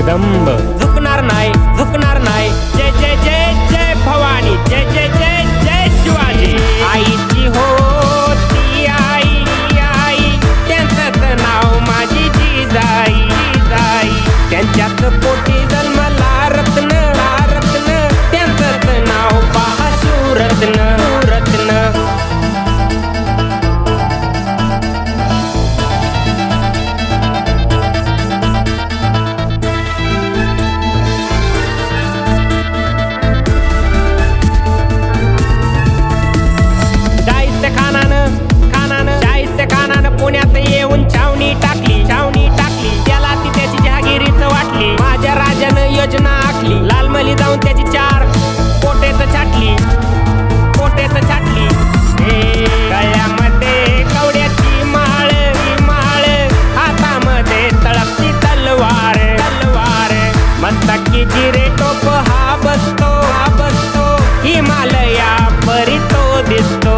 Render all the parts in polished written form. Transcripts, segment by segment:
जगदंब झुकणार नाही झुकणार नाही जय जय जय जय भवानी जय जय जय जय शिवाजी आईची होती आई आई त्यांचंच नाव माझी जिजाई जिजाई त्यांच्याच पोटी जन्मला रत्न रत्न त्यांचंच नाव पहा शिवरत्न रत्न पुण्यात येऊन छावणी टाकली त्याला ती त्याची जहागिरीच वाटली माझ्या राजानं योजना आखली लालमली जाऊन त्याची चार पोटेच छाटली गळ्यामध्ये कवड्याची माळ हातामध्ये तळपती तलवार मस्तकी जिरे टोप हा बसतो हिमालया परी तो दिसतो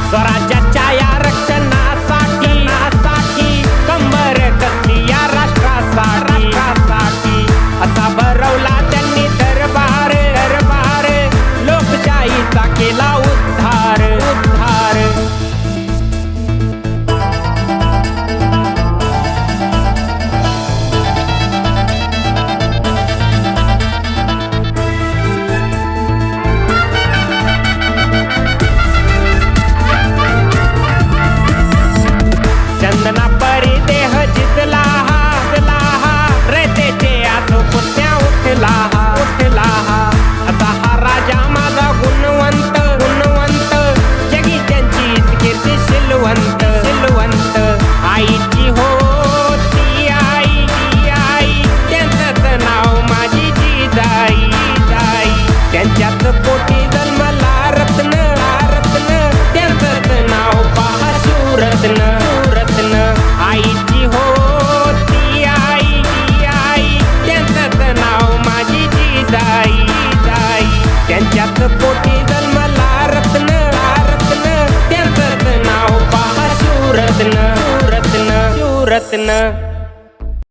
स्वराज्याच्या या रक्षणासाठी कंबर कसली या राष्ट्रासाठी असा भरवला त्यांनी दरबार लोकशाहीचा केला उद्धार चंदना परी देह जितला रेतेचे आसो पुत्या उठला असा हा राजा माझा गुणवंत जगी त्यांची कीर्ती शिलवंत आईची होती आई त्यांचंच नाव माझी जिजाई त्यांच्याच पोटी जन्मला रत्न त्यांचंच नाव पहा शिवरत्न आईची होती आई त्यांचंच नाव माझी जिजाई त्यांच्याच पोटी जन्मला रत्न त्यांचंच नाव पहा शिवरत्न